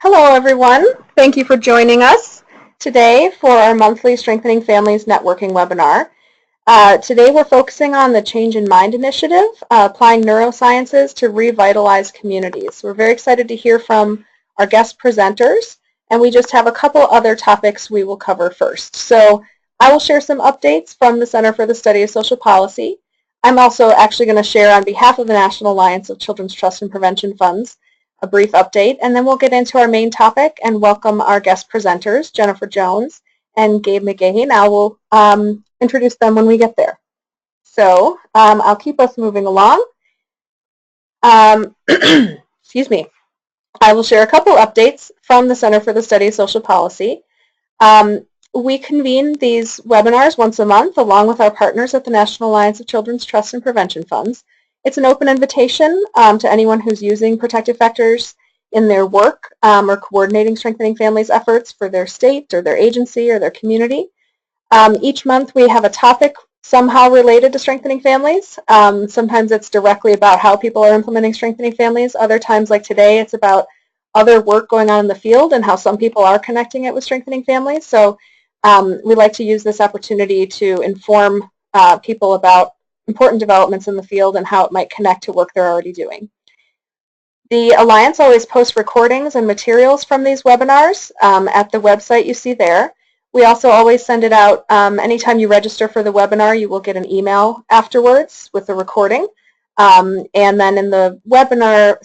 Hello, everyone. Thank you for joining us today for our monthly Strengthening Families Networking webinar. Today we're focusing on the Change in Mind initiative, applying neurosciences to revitalize communities. We're very excited to hear from our guest presenters, and we just have a couple other topics we will cover first. So I will share some updates from the Center for the Study of Social Policy. I'm also actually going to share on behalf of the National Alliance of Children's Trust and Prevention Funds a brief update, and then we'll get into our main topic and welcome our guest presenters, Jennifer Jones and Gabe McGahee. Now we'll introduce them when we get there. So I'll keep us moving along. Excuse me. I will share a couple updates from the Center for the Study of Social Policy. We convene these webinars once a month along with our partners at the National Alliance of Children's Trust and Prevention Funds. It's an open invitation to anyone who's using protective factors in their work or coordinating strengthening families efforts for their state or their agency or their community. Each month we have a topic somehow related to strengthening families. Sometimes it's directly about how people are implementing strengthening families. Other times, like today, it's about other work going on in the field and how some people are connecting it with strengthening families. So we like to use this opportunity to inform people about important developments in the field and how it might connect to work they're already doing. The Alliance always posts recordings and materials from these webinars at the website you see there. We also always send it out anytime you register for the webinar. You will get an email afterwards with the recording. And then in the webinar,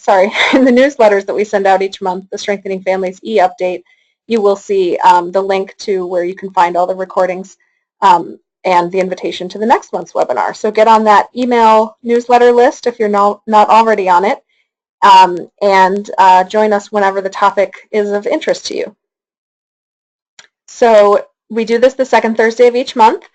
in the newsletters that we send out each month, the Strengthening Families e-update, you will see the link to where you can find all the recordings and the invitation to the next month's webinar. So get on that email newsletter list if you're not already on it, and join us whenever the topic is of interest to you. So we do this the second Thursday of each month,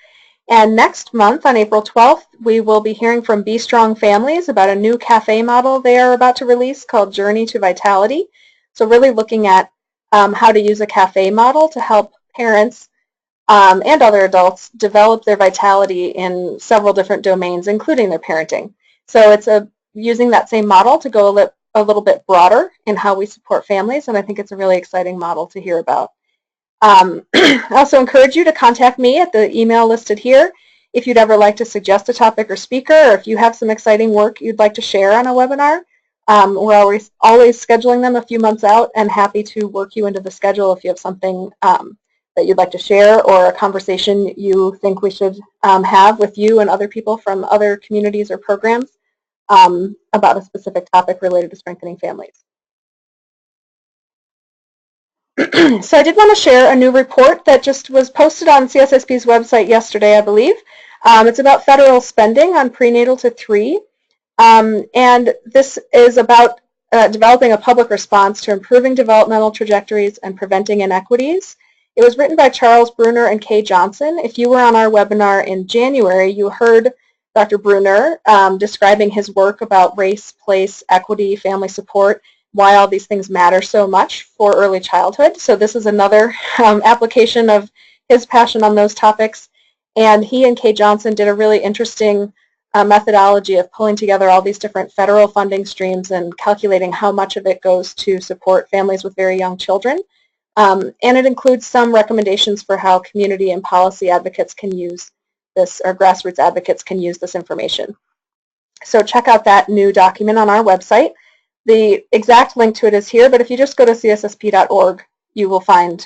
and next month on April 12th, we will be hearing from Be Strong Families about a new cafe model they are about to release called Journey to Vitality. So really looking at how to use a cafe model to help parents and other adults develop their vitality in several different domains, including their parenting. So it's using that same model to go a little bit broader in how we support families, and I think it's a really exciting model to hear about. I also encourage you to contact me at the email listed here if you'd ever like to suggest a topic or speaker, or if you have some exciting work you'd like to share on a webinar. We're always scheduling them a few months out and happy to work you into the schedule if you have something that you'd like to share or a conversation you think we should have with you and other people from other communities or programs about a specific topic related to strengthening families. So I did want to share a new report that just was posted on CSSP's website yesterday, I believe. It's about federal spending on prenatal to 3. And this is about developing a public response to improving developmental trajectories and preventing inequities. It was written by Charles Bruner and Kay Johnson. If you were on our webinar in January, you heard Dr. Bruner describing his work about race, place, equity, family support, why all these things matter so much for early childhood. So this is another application of his passion on those topics. And he and Kay Johnson did a really interesting methodology of pulling together all these different federal funding streams and calculating how much of it goes to support families with very young children. And it includes some recommendations for how community and policy advocates can use this, or grassroots advocates can use this information. So check out that new document on our website. The exact link to it is here, but if you just go to cssp.org, you will find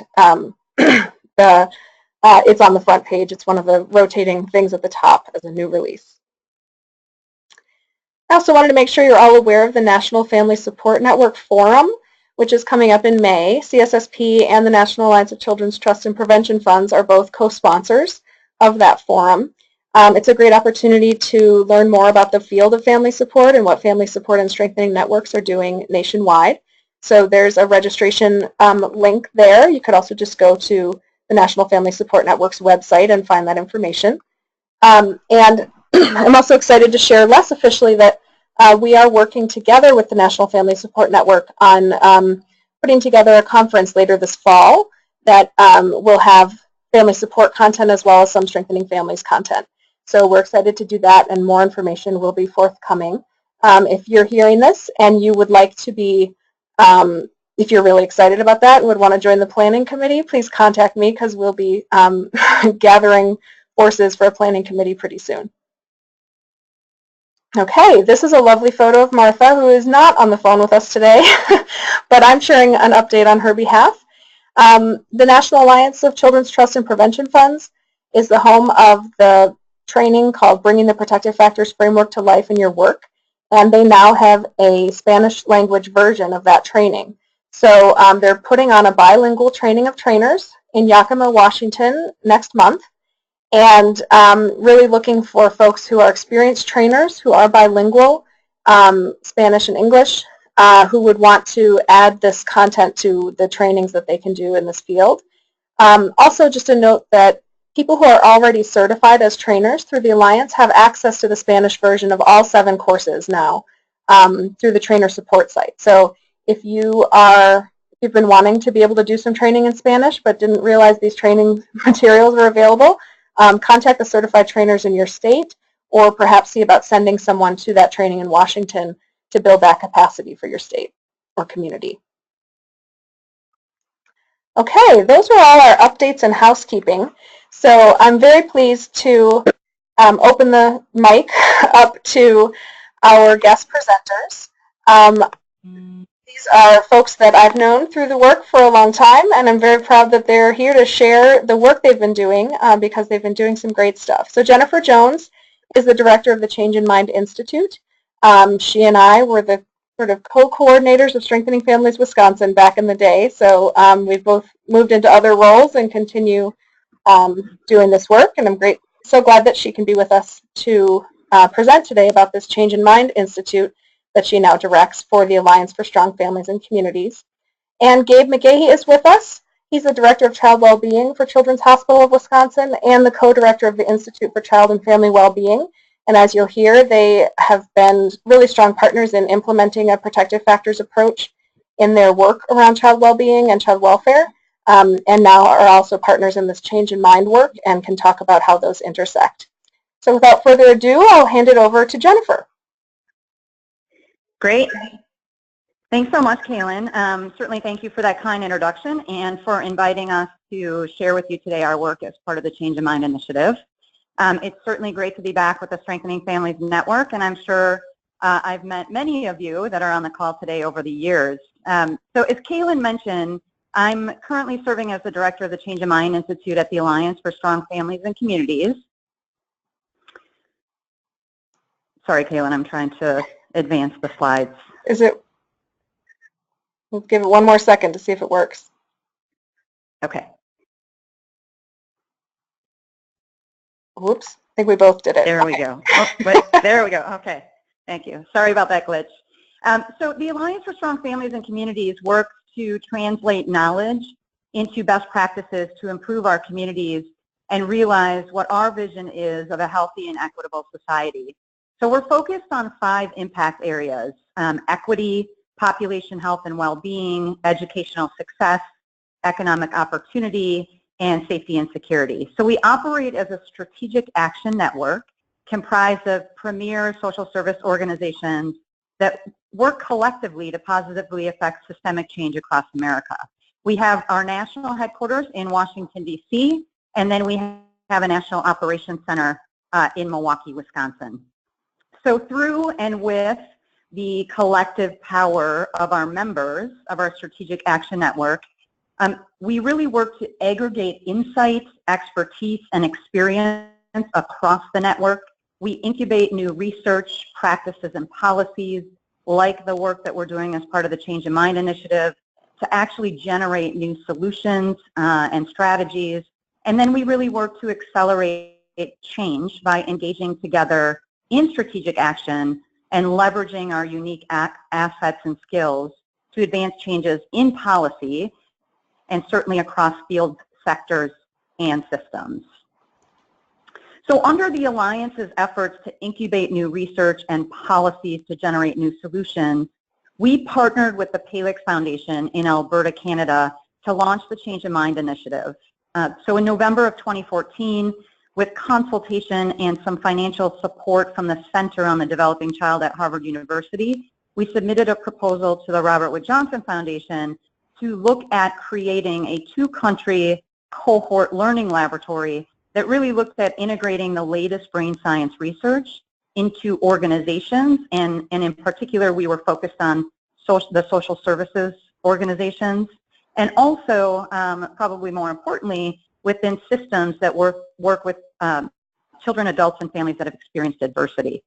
it's on the front page. It's one of the rotating things at the top as a new release. I also wanted to make sure you're all aware of the National Family Support Network Forum, which is coming up in May. CSSP and the National Alliance of Children's Trust and Prevention Funds are both co-sponsors of that forum. It's a great opportunity to learn more about the field of family support and what family support and strengthening networks are doing nationwide. So there's a registration link there. You could also just go to the National Family Support Network's website and find that information. And I'm also excited to share less officially that we are working together with the National Family Support Network on putting together a conference later this fall that will have family support content as well as some strengthening families content. So we're excited to do that, and more information will be forthcoming. If you're hearing this and you would like to be if you're really excited about that and would want to join the planning committee, please contact me because we'll be gathering forces for a planning committee pretty soon. Okay, this is a lovely photo of Martha, who is not on the phone with us today, but I'm sharing an update on her behalf. The National Alliance of Children's Trust and Prevention Funds is the home of the training called Bringing the Protective Factors Framework to Life in Your Work, and they now have a Spanish language version of that training. So they're putting on a bilingual training of trainers in Yakima, Washington next month, and really looking for folks who are experienced trainers who are bilingual, Spanish and English, who would want to add this content to the trainings that they can do in this field. Also, just a note that people who are already certified as trainers through the Alliance have access to the Spanish version of all 7 courses now through the trainer support site. So if you've been wanting to be able to do some training in Spanish but didn't realize these training materials were available, contact the certified trainers in your state, or perhaps see about sending someone to that training in Washington to build that capacity for your state or community. Okay, those are all our updates and housekeeping. So I'm very pleased to open the mic up to our guest presenters. These are folks that I've known through the work for a long time, and I'm very proud that they're here to share the work they've been doing because they've been doing some great stuff. So Jennifer Jones is the director of the Change in Mind Institute. She and I were the sort of co-coordinators of Strengthening Families Wisconsin back in the day. So we've both moved into other roles and continue doing this work, and I'm so glad that she can be with us to present today about this Change in Mind Institute that she now directs for the Alliance for Strong Families and Communities. And Gabe McGahee is with us. He's the Director of Child Wellbeing for Children's Hospital of Wisconsin and the co-director of the Institute for Child and Family Wellbeing. And as you'll hear, they have been really strong partners in implementing a protective factors approach in their work around child wellbeing and child welfare, and now are also partners in this Change in Mind work and can talk about how those intersect. So without further ado, I'll hand it over to Jennifer. Great. Thanks so much, Kaylin. Certainly thank you for that kind introduction and for inviting us to share with you today our work as part of the Change in Mind initiative. It's certainly great to be back with the Strengthening Families Network, and I'm sure I've met many of you that are on the call today over the years. So as Kaylin mentioned, I'm currently serving as the director of the Change in Mind Institute at the Alliance for Strong Families and Communities. Sorry, Kaylin, I'm trying to advance the slides. We'll give it one more second to see if it works. Okay. Whoops, I think we both did it. There we go. Oh, wait, there we go. Okay, thank you. Sorry about that glitch. So the Alliance for Strong Families and Communities works to translate knowledge into best practices to improve our communities and realize what our vision is of a healthy and equitable society. So we're focused on 5 impact areas: equity, population health and well-being, educational success, economic opportunity, and safety and security. So we operate as a strategic action network comprised of premier social service organizations that work collectively to positively affect systemic change across America. We have our national headquarters in Washington, D.C., and then we have a national operations center in Milwaukee, Wisconsin. So through and with the collective power of our members of our Strategic Action Network, we really work to aggregate insights, expertise, and experience across the network. We incubate new research, practices, and policies, like the work that we're doing as part of the Change in Mind initiative, to actually generate new solutions and strategies. And then we really work to accelerate change by engaging together in strategic action and leveraging our unique assets and skills to advance changes in policy and certainly across field sectors and systems. So under the Alliance's efforts to incubate new research and policies to generate new solutions, we partnered with the Palix Foundation in Alberta, Canada, to launch the Change in Mind initiative. So in November of 2014, with consultation and some financial support from the Center on the Developing Child at Harvard University, we submitted a proposal to the Robert Wood Johnson Foundation to look at creating a two-country cohort learning laboratory that really looks at integrating the latest brain science research into organizations, and in particular we were focused on the social services organizations, and also, probably more importantly, within systems that work with children, adults, and families that have experienced adversity.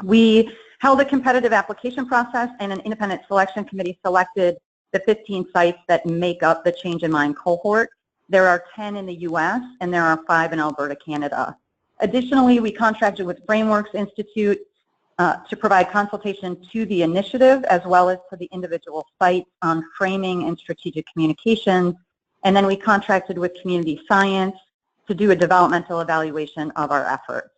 We held a competitive application process, and an independent selection committee selected the 15 sites that make up the Change in Mind cohort. There are 10 in the U.S., and there are 5 in Alberta, Canada. Additionally, we contracted with Brainworks Institute to provide consultation to the initiative as well as to the individual sites on framing and strategic communications. And then we contracted with Community Science to do a developmental evaluation of our efforts.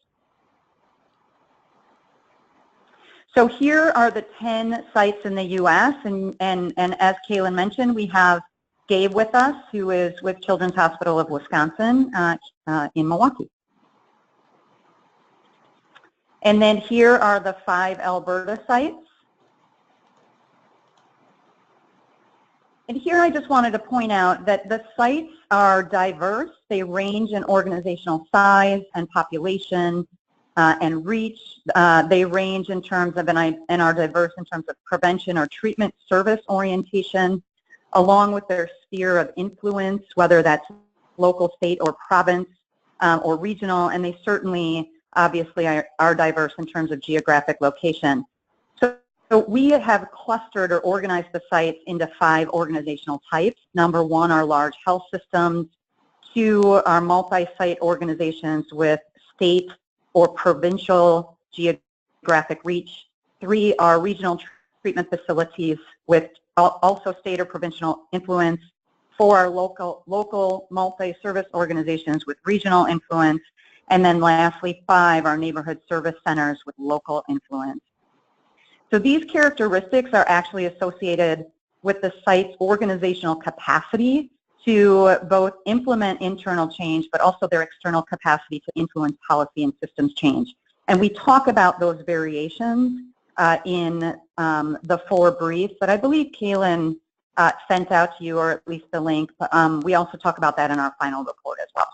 So here are the 10 sites in the U.S. and as Kaylin mentioned, we have Gabe with us, who is with Children's Hospital of Wisconsin in Milwaukee. And then here are the 5 Alberta sites. And here I just wanted to point out that the sites are diverse. They range in organizational size and population and reach. They range in terms of, and are diverse in terms of prevention or treatment service orientation, along with their sphere of influence, whether that's local, state, or province, or regional, and they certainly, obviously, are diverse in terms of geographic location. So we have clustered or organized the sites into 5 organizational types. Number 1 are large health systems. 2 are multi-site organizations with state or provincial geographic reach. 3 are regional treatment facilities with also state or provincial influence. 4 are local multi-service organizations with regional influence. And then lastly, 5 are neighborhood service centers with local influence. So these characteristics are actually associated with the site's organizational capacity to both implement internal change, but also their external capacity to influence policy and systems change. And we talk about those variations in the 4 briefs that I believe Kaylin sent out to you, or at least the link. But we also talk about that in our final report as well.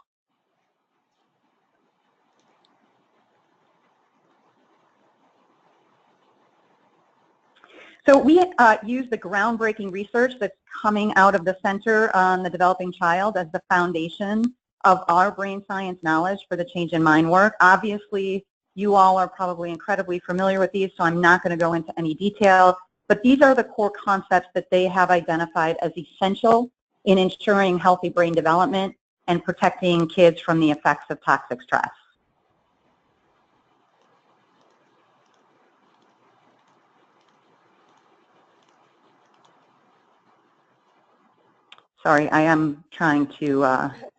So we use the groundbreaking research that's coming out of the Center on the Developing Child as the foundation of our brain science knowledge for the Change in Mind work. Obviously, you all are probably incredibly familiar with these, so I'm not going to go into any detail, but these are the core concepts that they have identified as essential in ensuring healthy brain development and protecting kids from the effects of toxic stress. Sorry, I am trying to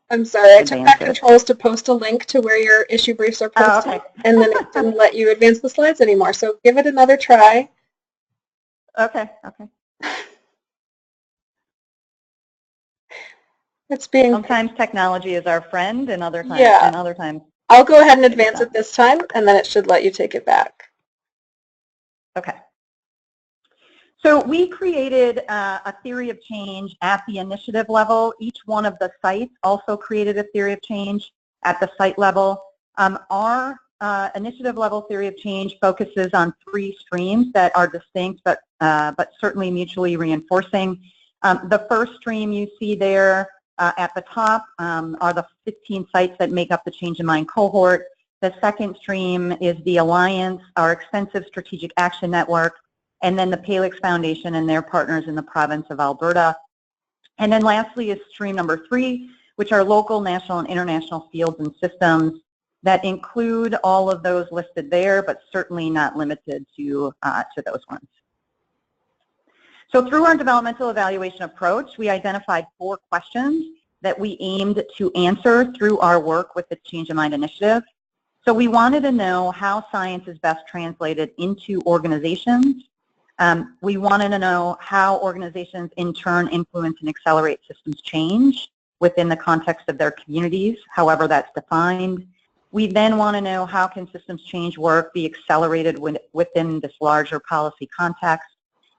I'm sorry, I took back controls to post a link to where your issue briefs are posted, okay. and then it didn't let you advance the slides anymore. So give it another try. Okay. It's being sometimes technology is our friend, and other times, yeah. I'll go ahead and advance it this time, and then it should let you take it back. Okay. So we created a theory of change at the initiative level. Each one of the sites also created a theory of change at the site level. Our initiative level theory of change focuses on 3 streams that are distinct but certainly mutually reinforcing. The first stream you see there at the top are the 15 sites that make up the Change in Mind cohort. The second stream is the Alliance, our extensive strategic action network, and then the Palix Foundation and their partners in the province of Alberta. And then lastly is stream number 3, which are local, national, and international fields and systems that include all of those listed there, but certainly not limited to those ones. So through our developmental evaluation approach, we identified 4 questions that we aimed to answer through our work with the Change in Mind initiative. So we wanted to know how science is best translated into organizations. We wanted to know how organizations in turn influence and accelerate systems change within the context of their communities, however that's defined. We then want to know how can systems change work be accelerated within this larger policy context.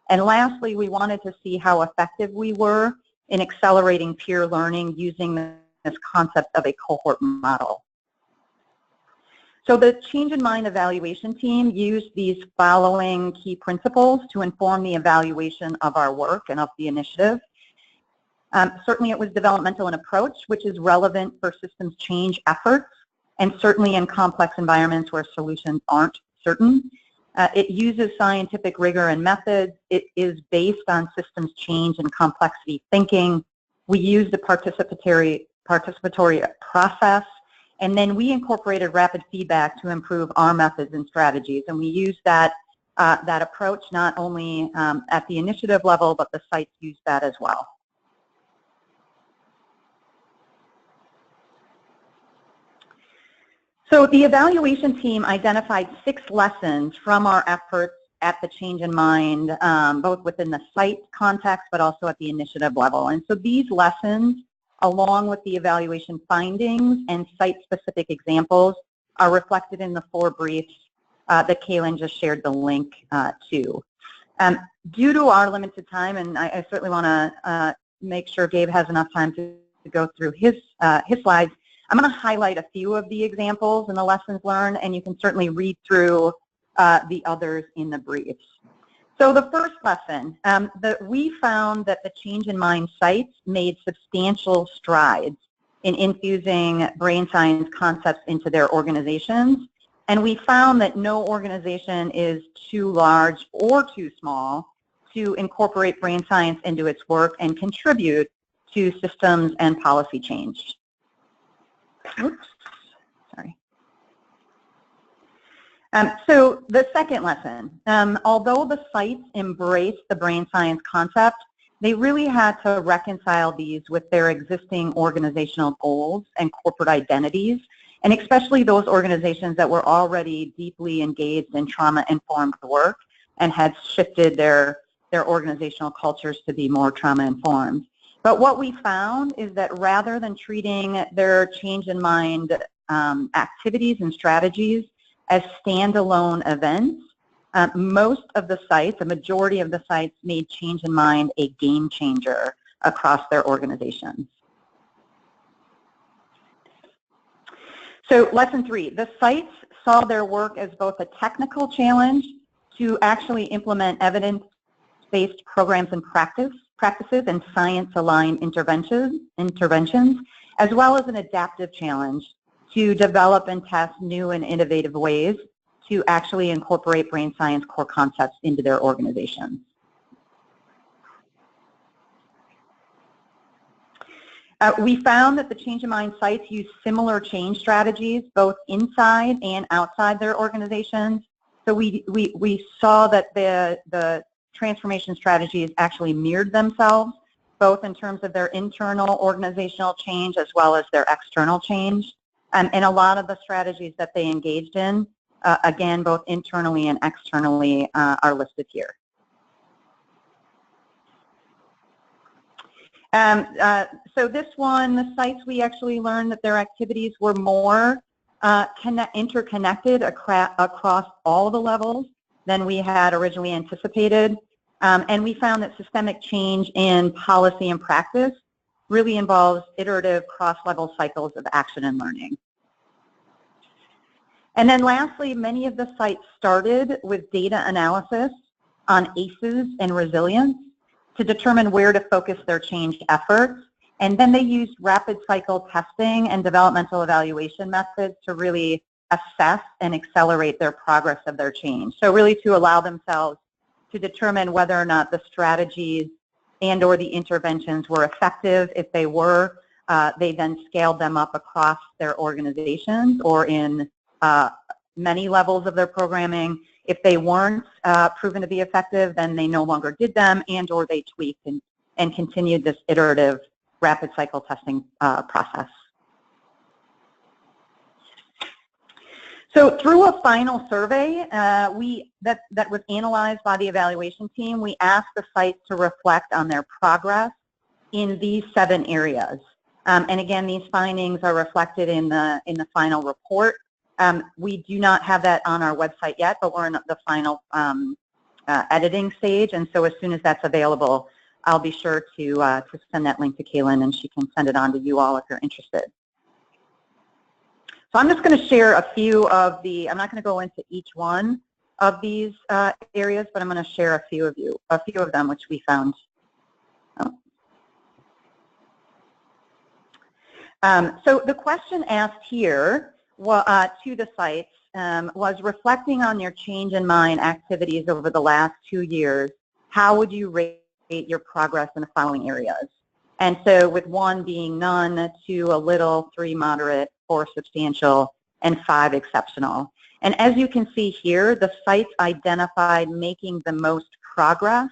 And lastly, we wanted to see how effective we were in accelerating peer learning using this concept of a cohort model. So the Change in Mind evaluation team used these following key principles to inform the evaluation of our work and of the initiative. Certainly it was developmental in approach, which is relevant for systems change efforts, and certainly in complex environments where solutions aren't certain. It uses scientific rigor and methods. It is based on systems change and complexity thinking. We use the participatory process, and then we incorporated rapid feedback to improve our methods and strategies. And we use that approach not only at the initiative level, but the sites use that as well. So the evaluation team identified 6 lessons from our efforts at the Change in Mind, both within the site context, but also at the initiative level. And so these lessons, along with the evaluation findings and site-specific examples, are reflected in the 4 briefs that Kaylin just shared the link to. Due to our limited time, and I certainly want to make sure Gabe has enough time to go through his slides, I'm going to highlight a few of the examples and the lessons learned, and you can certainly read through the others in the briefs. So the first lesson, we found that the Change in Mind sites made substantial strides in infusing brain science concepts into their organizations, and we found that no organization is too large or too small to incorporate brain science into its work and contribute to systems and policy change. Oops, sorry. So the second lesson, although the sites embraced the brain science concept, they really had to reconcile these with their existing organizational goals and corporate identities, and especially those organizations that were already deeply engaged in trauma-informed work and had shifted their organizational cultures to be more trauma-informed. But what we found is that rather than treating their Change in Mind activities and strategies as standalone events, most of the sites, a majority of the sites, made Change in Mind a game changer across their organizations. So lesson 3, the sites saw their work as both a technical challenge to actually implement evidence-based programs and practices and science-aligned interventions, as well as an adaptive challenge to develop and test new and innovative ways to actually incorporate brain science core concepts into their organizations. We found that the Change in Mind sites use similar change strategies both inside and outside their organizations. So we saw that the transformation strategies actually mirrored themselves, both in terms of their internal organizational change as well as their external change. And a lot of the strategies that they engaged in, again, both internally and externally, are listed here. So this one, the sites, we actually learned that their activities were more interconnected across all the levels than we had originally anticipated. And we found that systemic change in policy and practice really involves iterative cross-level cycles of action and learning. And then lastly, many of the sites started with data analysis on ACEs and resilience to determine where to focus their change efforts. And then they used rapid cycle testing and developmental evaluation methods to really assess and accelerate their progress of their change. So really to allow themselves to determine whether or not the strategies and or the interventions were effective. If they were, they then scaled them up across their organizations or in many levels of their programming. If they weren't proven to be effective, then they no longer did them and or they tweaked and continued this iterative rapid cycle testing process. So through a final survey that was analyzed by the evaluation team, we asked the sites to reflect on their progress in these 7 areas. And again, these findings are reflected in the final report. We do not have that on our website yet, but we're in the final editing stage, and so as soon as that's available, I'll be sure to send that link to Kaylin, and she can send it on to you all if you're interested. So I'm just going to share a few of the, I'm not going to go into each one of these areas, but I'm going to share a few of them which we found. So the question asked here to the sites was, reflecting on your change in mind activities over the last 2 years, how would you rate your progress in the following areas? And so with 1 being none, 2 a little, 3 moderate, 4 substantial, and 5 exceptional. And as you can see here, the sites identified making the most progress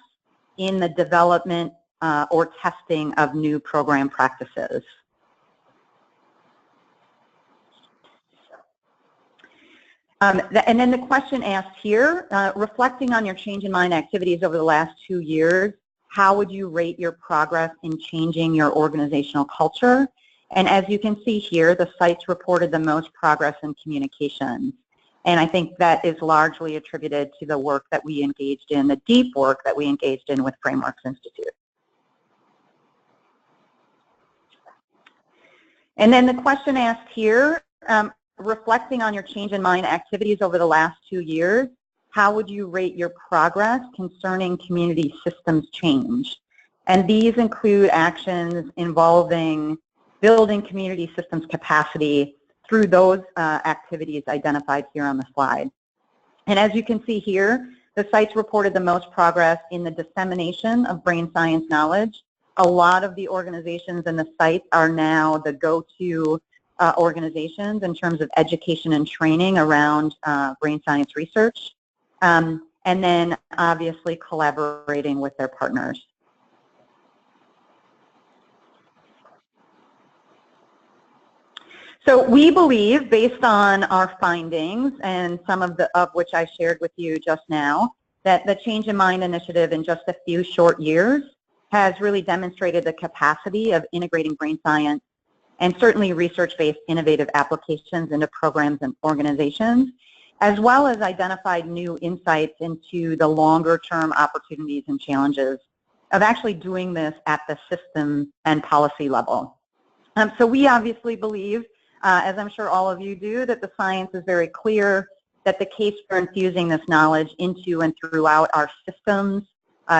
in the development or testing of new program practices. And then the question asked here, reflecting on your change in mind activities over the last 2 years, how would you rate your progress in changing your organizational culture? And as you can see here, the sites reported the most progress in communication. And I think that is largely attributed to the work that we engaged in, the deep work that we engaged in with Frameworks Institute. And then the question asked here, reflecting on your change in mind activities over the last 2 years, how would you rate your progress concerning community systems change? And these include actions involving building community systems capacity through those activities identified here on the slide. And as you can see here, the sites reported the most progress in the dissemination of brain science knowledge. A lot of the organizations and the sites are now the go-to organizations in terms of education and training around brain science research, and then obviously collaborating with their partners. So we believe, based on our findings and some of which I shared with you just now, that the Change in Mind initiative in just a few short years has really demonstrated the capacity of integrating brain science and certainly research-based innovative applications into programs and organizations, as well as identified new insights into the longer-term opportunities and challenges of actually doing this at the system and policy level. So we obviously believe, as I'm sure all of you do, that the science is very clear, that the case for infusing this knowledge into and throughout our systems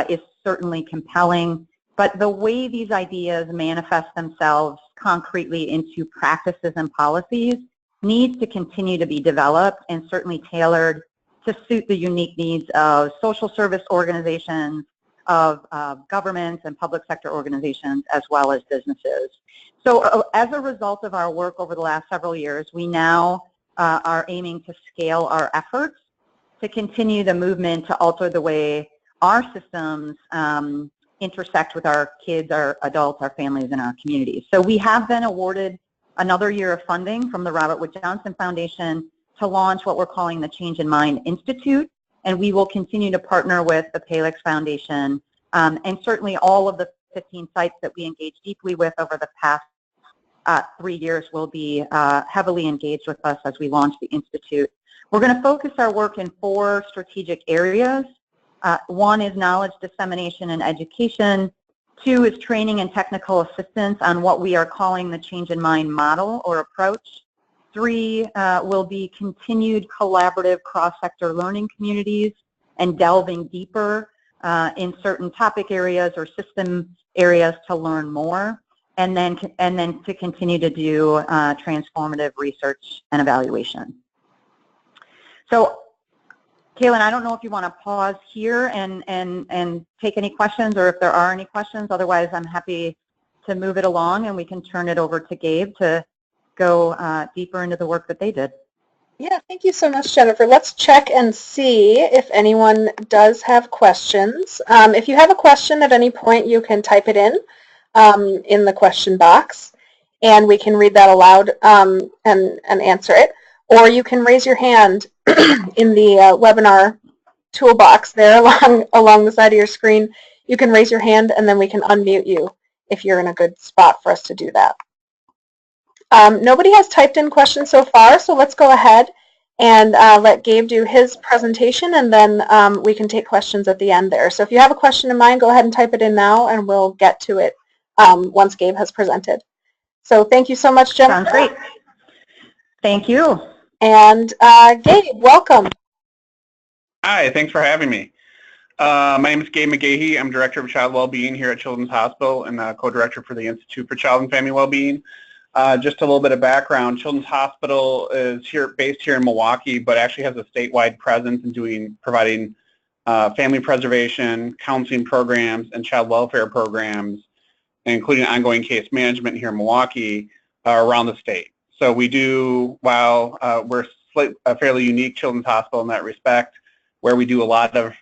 is certainly compelling, but the way these ideas manifest themselves concretely into practices and policies needs to continue to be developed and certainly tailored to suit the unique needs of social service organizations, of governments and public sector organizations, as well as businesses. So as a result of our work over the last several years, we now are aiming to scale our efforts to continue the movement to alter the way our systems intersect with our kids, our adults, our families, and our communities. So we have been awarded another year of funding from the Robert Wood Johnson Foundation to launch what we're calling the Change in Mind Institute, and we will continue to partner with the Palix Foundation and certainly all of the 15 sites that we engaged deeply with over the past 3 years will be heavily engaged with us as we launch the Institute. We're going to focus our work in 4 strategic areas. 1 is knowledge dissemination and education. 2 is training and technical assistance on what we are calling the Change in Mind model or approach. 3 will be continued collaborative cross-sector learning communities and delving deeper in certain topic areas or system areas to learn more, and then to continue to do transformative research and evaluation. So, Kaylin, I don't know if you want to pause here and take any questions, or if there are any questions. Otherwise, I'm happy to move it along, and we can turn it over to Gabe to go deeper into the work that they did. Yeah, thank you so much, Jennifer. Let's check and see if anyone does have questions. If you have a question at any point, you can type it in the question box, and we can read that aloud and answer it. Or you can raise your hand in the webinar toolbox there along the side of your screen. You can raise your hand, and then we can unmute you if you're in a good spot for us to do that. Nobody has typed in questions so far, so let's go ahead and let Gabe do his presentation, and then we can take questions at the end there. So if you have a question in mind, go ahead and type it in now, and we'll get to it once Gabe has presented. So thank you so much, Jennifer. Sounds great. Thank you. And Gabe, welcome. Hi, thanks for having me. My name is Gabe McGahee. I'm Director of Child Wellbeing here at Children's Hospital and co-director for the Institute for Child and Family Wellbeing. Just a little bit of background. Children's Hospital is based here in Milwaukee, but actually has a statewide presence in providing family preservation, counseling programs, and child welfare programs, including ongoing case management here in Milwaukee around the state. So we do, while we're a fairly unique children's hospital in that respect, where we do a lot of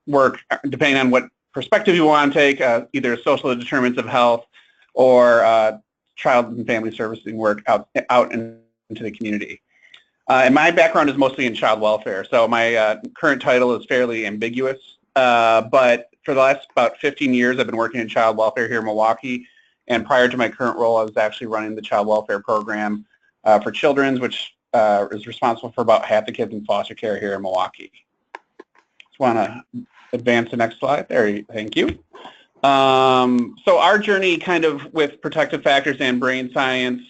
work, depending on what perspective you want to take, either social determinants of health or child and family servicing work out into the community. And my background is mostly in child welfare, so my current title is fairly ambiguous, but for the last about 15 years I've been working in child welfare here in Milwaukee, and prior to my current role I was actually running the child welfare program for Children's, which is responsible for about half the kids in foster care here in Milwaukee. Just want to advance the next slide. There, thank you. So our journey kind of with protective factors and brain science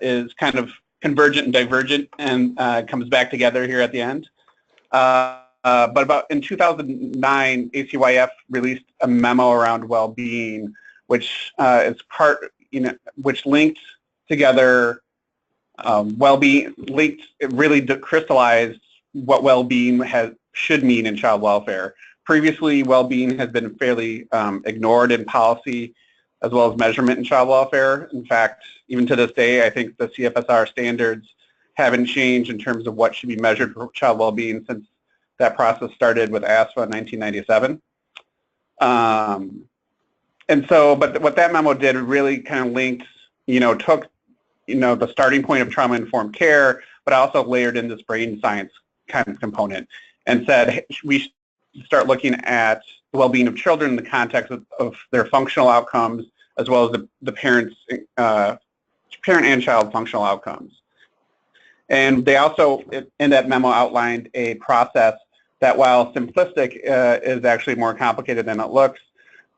is kind of convergent and divergent, and comes back together here at the end. But about in 2009, ACYF released a memo around well-being, which is which linked together well-being, it really crystallized what well-being should mean in child welfare. Previously, well-being has been fairly ignored in policy as well as measurement in child welfare. In fact, even to this day, I think the CFSR standards haven't changed in terms of what should be measured for child well-being since that process started with ASFA in 1997. And so, but what that memo did really kind of linked, took, the starting point of trauma-informed care, but also layered in this brain science kind of component and said, hey, we should start looking at the well-being of children in the context of their functional outcomes, as well as the parent and child functional outcomes. And they also, in that memo, outlined a process that, while simplistic, is actually more complicated than it looks,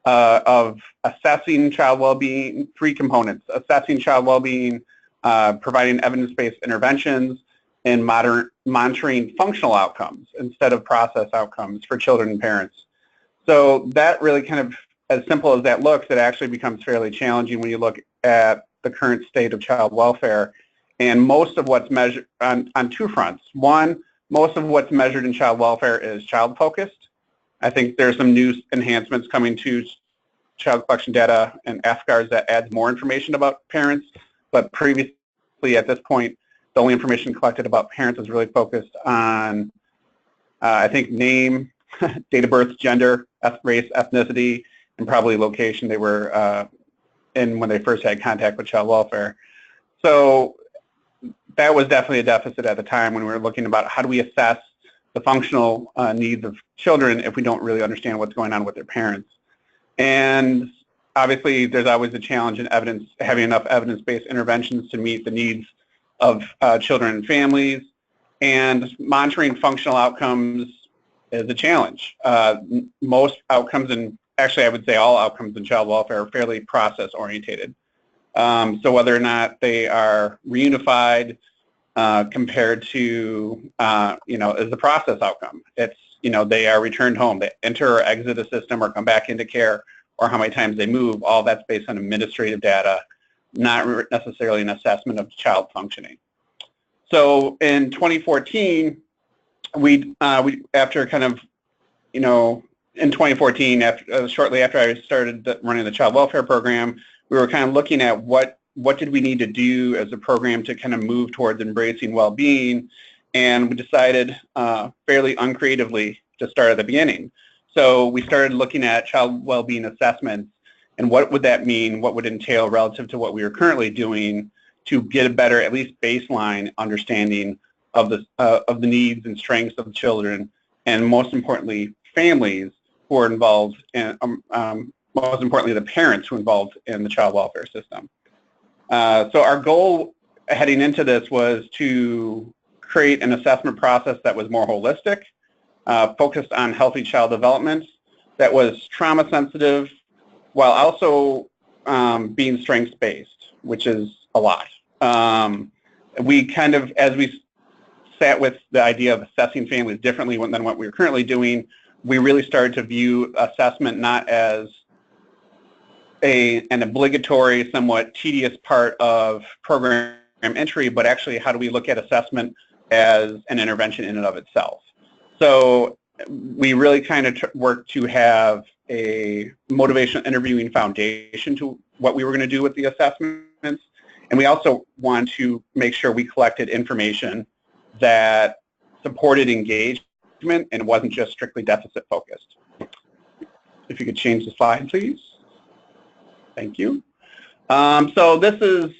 of assessing child well-being, 3 components: assessing child well-being, providing evidence-based interventions, and monitoring functional outcomes instead of process outcomes for children and parents. So that really kind of, as simple as that looks, it actually becomes fairly challenging when you look at the current state of child welfare. And most of what's measured on 2 fronts. One, most of what's measured in child welfare is child-focused. I think there's some new enhancements coming to child collection data and FGARs that adds more information about parents, but previously at this point, the only information collected about parents is really focused on, I think, name, date of birth, gender, race, ethnicity, and probably location they were in when they first had contact with child welfare. So that was definitely a deficit at the time when we were looking about how do we assess the functional needs of children if we don't really understand what's going on with their parents. And obviously there's always a challenge in having enough evidence-based interventions to meet the needs of children and families, and monitoring functional outcomes is a challenge. Most outcomes, and actually I would say all outcomes in child welfare, are fairly process-orientated. So whether or not they are reunified compared to, is the process outcome. It's, they are returned home, they enter or exit a system or come back into care, or how many times they move, all that's based on administrative data, not necessarily an assessment of child functioning. So in 2014, we after kind of, in 2014, shortly after I started running the child welfare program, we were kind of looking at what did we need to do as a program to kind of move towards embracing well-being, and we decided fairly uncreatively to start at the beginning. So we started looking at child well-being assessments and what would that mean, what would entail relative to what we are currently doing to get a better, at least baseline understanding of the needs and strengths of the children, and most importantly, families who are involved, and most importantly, the parents who are involved in the child welfare system. So our goal heading into this was to create an assessment process that was more holistic, focused on healthy child development, that was trauma sensitive, while also being strengths-based, which is a lot. We kind of, as we sat with the idea of assessing families differently than what we were currently doing, we really started to view assessment not as an obligatory, somewhat tedious part of program entry, but actually how do we look at assessment as an intervention in and of itself. So we really kind of worked to have a motivational interviewing foundation to what we were going to do with the assessments. And we also wanted to make sure we collected information that supported engagement and wasn't just strictly deficit focused. If you could change the slide, please. Thank you. So this is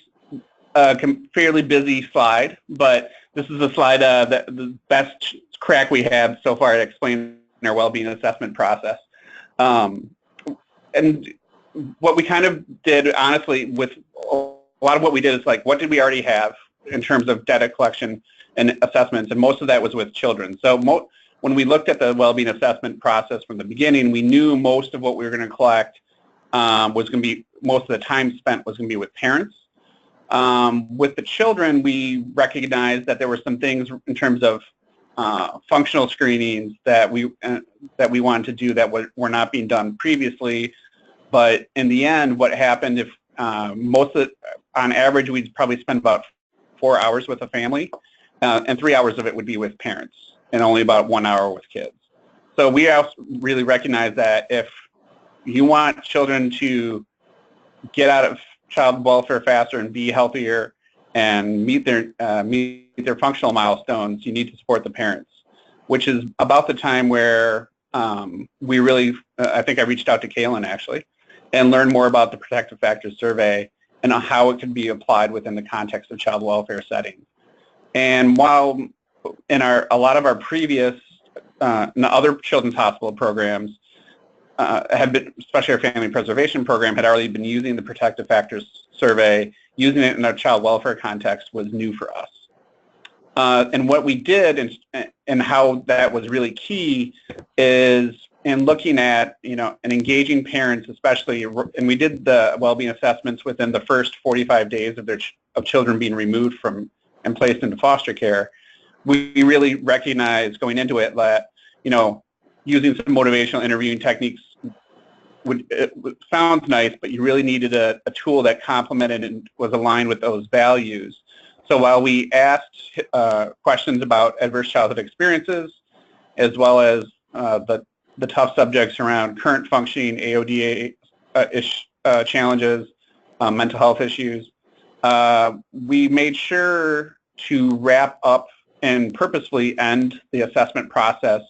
a fairly busy slide, but this is a slide that the best crack we have so far at explaining our well-being assessment process. And what we kind of did, honestly, with a lot of what we did is like, what did we already have in terms of data collection and assessments? And most of that was with children. So when we looked at the well-being assessment process from the beginning, we knew most of what we were going to collect was going to be, most of the time spent was going to be with parents. With the children, we recognized that there were some things in terms of functional screenings that we wanted to do that were not being done previously. But in the end, what happened if on average, we'd probably spend about 4 hours with a family, and 3 hours of it would be with parents, and only about 1 hour with kids. So we also really recognize that if you want children to get out of child welfare faster and be healthier and meet their functional milestones, you need to support the parents, which is about the time where we really, I think I reached out to Kaylin actually, and learned more about the protective factors survey and how it can be applied within the context of child welfare settings. And while in a lot of our previous other children's hospital programs had been, especially our family preservation program, had already been using the protective factors survey, using it in a child welfare context was new for us. And what we did and how that was really key is in looking at, and engaging parents especially, and we did the well-being assessments within the first 45 days of children being removed from and placed into foster care. We really recognized going into it that, using some motivational interviewing techniques sounds nice, but you really needed a tool that complemented and was aligned with those values. So while we asked questions about adverse childhood experiences, as well as the tough subjects around current functioning, AODA challenges, mental health issues, we made sure to wrap up and purposefully end the assessment process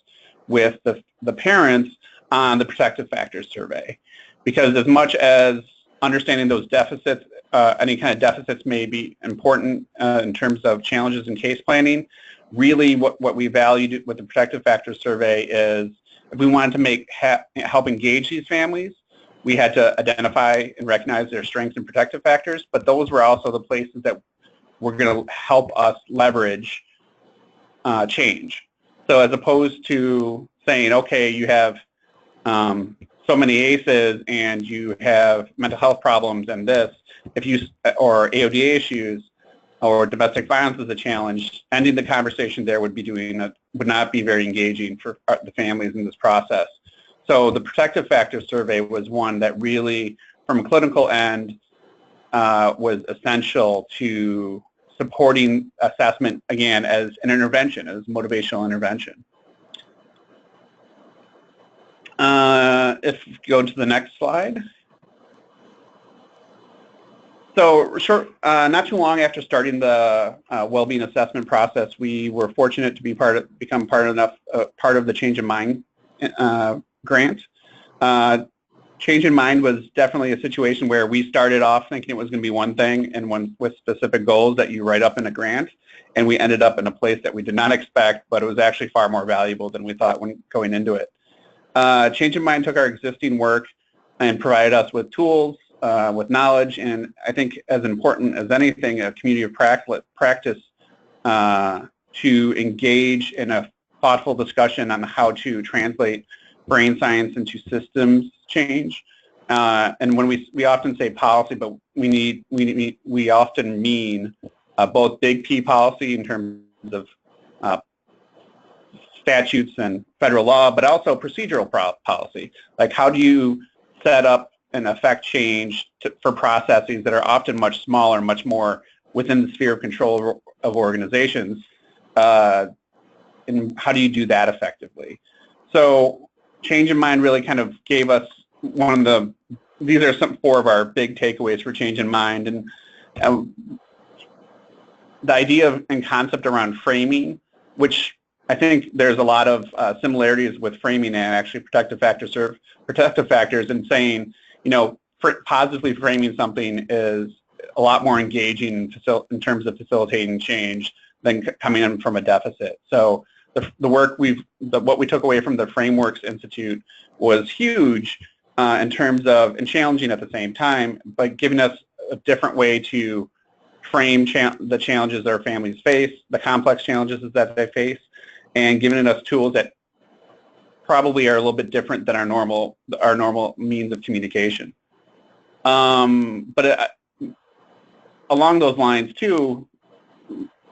with the parents on the protective factors survey. Because as much as understanding those deficits, any kind of deficits may be important in terms of challenges in case planning, really what we valued with the protective factors survey is if we wanted to help engage these families, we had to identify and recognize their strengths and protective factors, but those were also the places that were going to help us leverage change. So as opposed to saying, okay, you have so many ACEs and you have mental health problems and this, or AODA issues or domestic violence is a challenge, ending the conversation there would not be very engaging for the families in this process. So the protective factor survey was one that really, from a clinical end, was essential to supporting assessment, again, as an intervention, as motivational intervention. If you go to the next slide. So not too long after starting the well-being assessment process, we were fortunate to become part of the Change in Mind grant. Change in Mind was definitely a situation where we started off thinking it was going to be one thing and with specific goals that you write up in a grant, and we ended up in a place that we did not expect, but it was actually far more valuable than we thought when going into it. Change in Mind took our existing work and provided us with tools with knowledge, and I think as important as anything, a community of practice to engage in a thoughtful discussion on how to translate brain science into systems change. And when we often say policy, but we often mean both big P policy in terms of statutes and federal law, but also procedural policy. Like, how do you set up and affect change for processes that are often much smaller, much more within the sphere of control of organizations, and how do you do that effectively? So Change in Mind really kind of gave us these are four of our big takeaways for Change in Mind, and the idea and concept around framing, which I think there's a lot of similarities with framing and actually protective factors, and saying, positively framing something is a lot more engaging in terms of facilitating change than coming in from a deficit. So the work what we took away from the Frameworks Institute was huge in terms of, and challenging at the same time, but giving us a different way to frame the challenges that our families face, the complex challenges that they face, and giving us tools that probably are a little bit different than our normal means of communication. But along those lines too,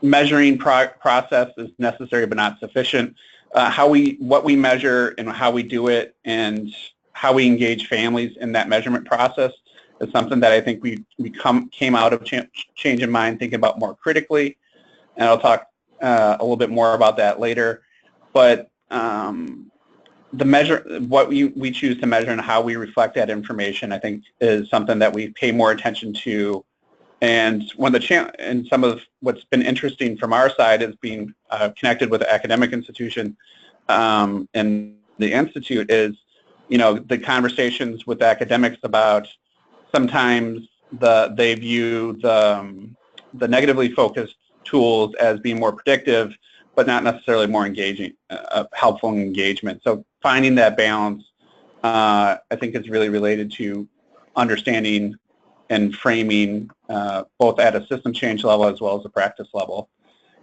measuring process is necessary but not sufficient. What we measure and how we do it and how we engage families in that measurement process is something that I think we came out of Change in Mind thinking about more critically, and I'll talk a little bit more about that later. But what we choose to measure and how we reflect that information, I think, is something that we pay more attention to. And and some of what's been interesting from our side is being connected with the academic institution and the institute is, the conversations with academics about sometimes they view the negatively focused tools as being more predictive, but not necessarily more engaging, helpful engagement. So finding that balance, I think, is really related to understanding and framing both at a system change level as well as a practice level.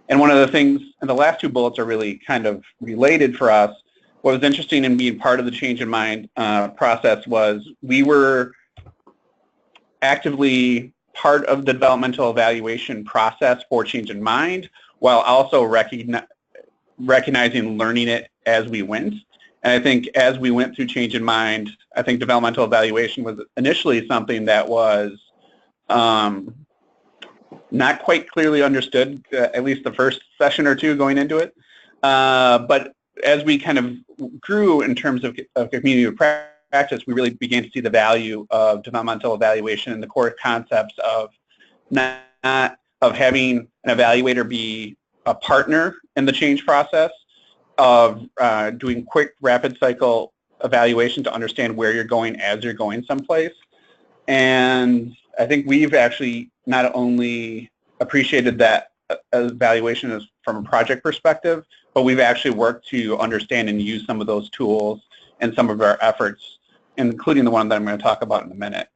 And one of the things, and the last two bullets are really kind of related for us, what was interesting in being part of the Change in Mind process was we were actively part of the developmental evaluation process for Change in Mind, while also recognizing and learning it as we went. And I think as we went through Change in Mind, I think developmental evaluation was initially something that was not quite clearly understood, at least the first session or two going into it. But as we kind of grew in terms of community of practice, we really began to see the value of developmental evaluation and the core concepts of of having an evaluator be a partner in the change process, of doing quick, rapid cycle evaluation to understand where you're going as you're going someplace. And I think we've actually not only appreciated that evaluation from a project perspective, but we've actually worked to understand and use some of those tools in some of our efforts, including the one that I'm going to talk about in a minute.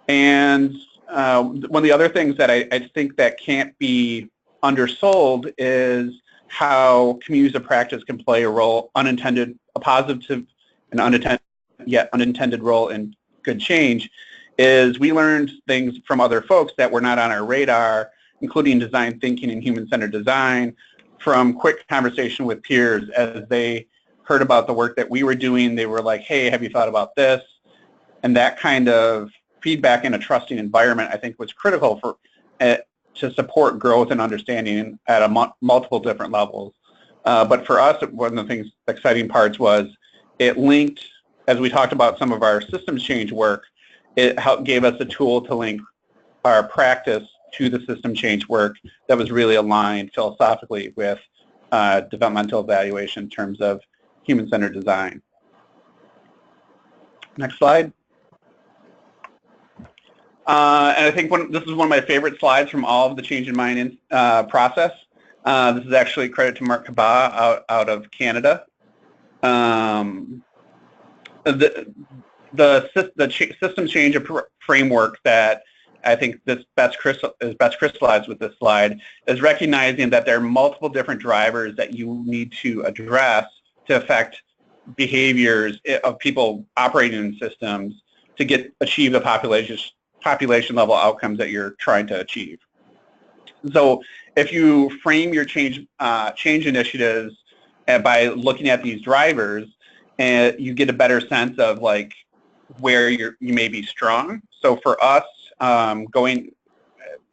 And one of the other things that I think that can't be undersold is how communities of practice can play a role, a positive and unintended role in good change. Is we learned things from other folks that were not on our radar, including design thinking and human-centered design, from quick conversation with peers. As they heard about the work that we were doing, they were like, hey, have you thought about this? And that kind of feedback in a trusting environment, I think, was critical for to support growth and understanding at multiple different levels. But for us, one of the exciting parts was it linked, as we talked about some of our systems change work, it gave us a tool to link our practice to the system change work that was really aligned philosophically with developmental evaluation in terms of human-centered design. Next slide. And I think this is one of my favorite slides from all of the Change in Mind process. This is actually credit to Mark Kaba out of Canada. system change framework that I think is best crystallized with this slide is recognizing that there are multiple different drivers that you need to address to affect behaviors of people operating in systems to achieve the population level outcomes that you're trying to achieve. So if you frame your change initiatives by looking at these drivers, and you get a better sense of like where you may be strong. So for us, going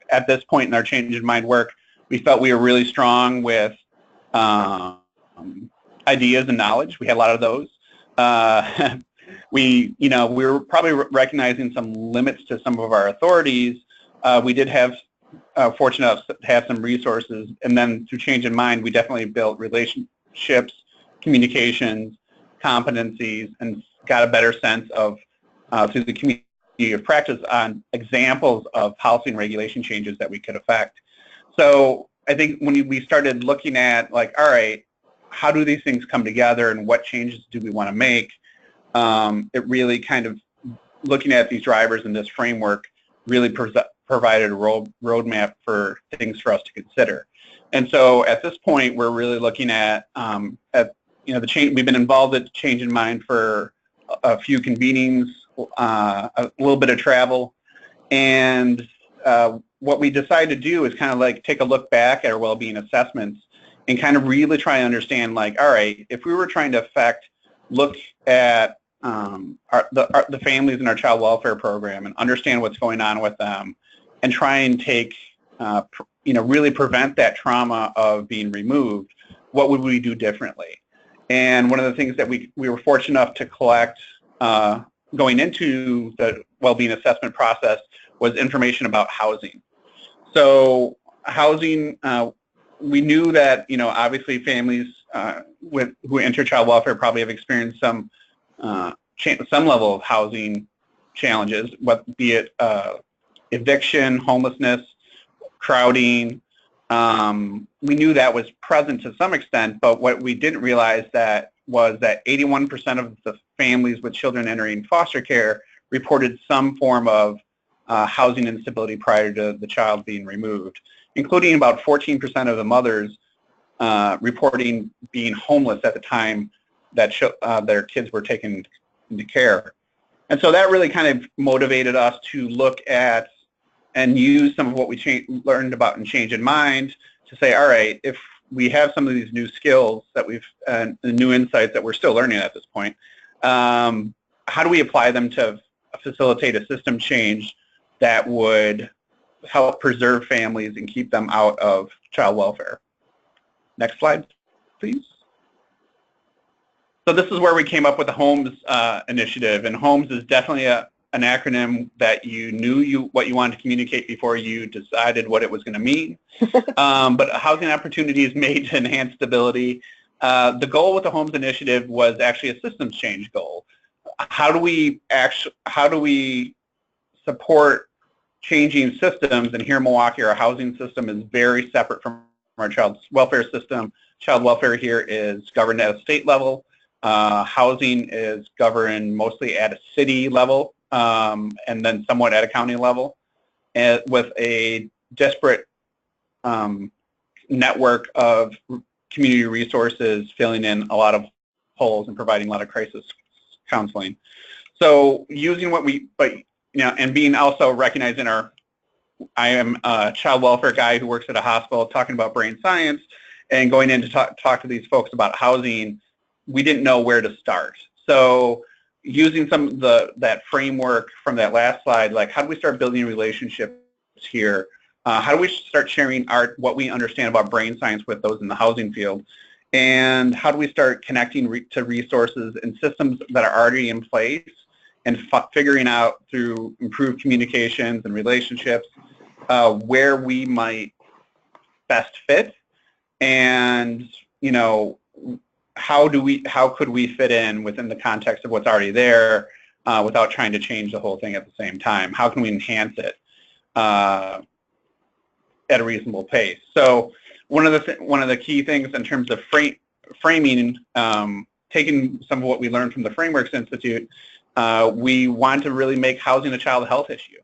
at this point in our change in mind work, we felt we were really strong with ideas and knowledge. We had a lot of those. We were probably recognizing some limits to some of our authorities. We did have fortunate enough to have some resources, and then through change in mind, we definitely built relationships, communications, competencies, and got a better sense of through the community of practice on examples of policy and regulation changes that we could affect. So I think when we started looking at like, all right, how do these things come together and what changes do we want to make, it really kind of looking at these drivers in this framework really provided a roadmap for things for us to consider. And so at this point, we're really looking at the change. We've been involved at Change in Mind for a few convenings, a little bit of travel, and what we decided to do is kind of like take a look back at our well-being assessments and kind of really try to understand, like, all right, if we were trying to look at the families in our child welfare program and understand what's going on with them, and try and take, really prevent that trauma of being removed, what would we do differently? And one of the things that we were fortunate enough to collect going into the well-being assessment process was information about housing. So housing, we knew that, obviously families who enter child welfare probably have experienced some level of housing challenges, be it eviction, homelessness, crowding. We knew that was present to some extent, but what we didn't realize was that 81% of the families with children entering foster care reported some form of housing instability prior to the child being removed, including about 14% of the mothers reporting being homeless at the time that their kids were taken into care. And so that really kind of motivated us to look at and use some of what we learned about in Change in Mind to say, all right, if we have some of these new skills that the new insights that we're still learning at this point, how do we apply them to facilitate a system change that would help preserve families and keep them out of child welfare? Next slide, please. So this is where we came up with the HOMES initiative, and HOMES is definitely an acronym that you knew what you wanted to communicate before you decided what it was going to mean. But housing opportunities made to enhance stability. The goal with the HOMES initiative was actually a systems change goal. How do we support changing systems? And here in Milwaukee, our housing system is very separate from our child welfare system. Child welfare here is governed at a state level. Housing is governed mostly at a city level, and then somewhat at a county level, and with a disparate network of community resources filling in a lot of holes and providing a lot of crisis counseling. So using and being also recognizing I am a child welfare guy who works at a hospital talking about brain science, and going in to talk to these folks about housing, we didn't know where to start. So using some of that framework from that last slide, like how do we start building relationships here? How do we start sharing what we understand about brain science with those in the housing field? And how do we start connecting to resources and systems that are already in place and figuring out through improved communications and relationships where we might best fit, and how could we fit in within the context of what's already there without trying to change the whole thing at the same time? How can we enhance it at a reasonable pace? So one of the key things in terms of framing, taking some of what we learned from the Frameworks Institute, we want to really make housing a child health issue.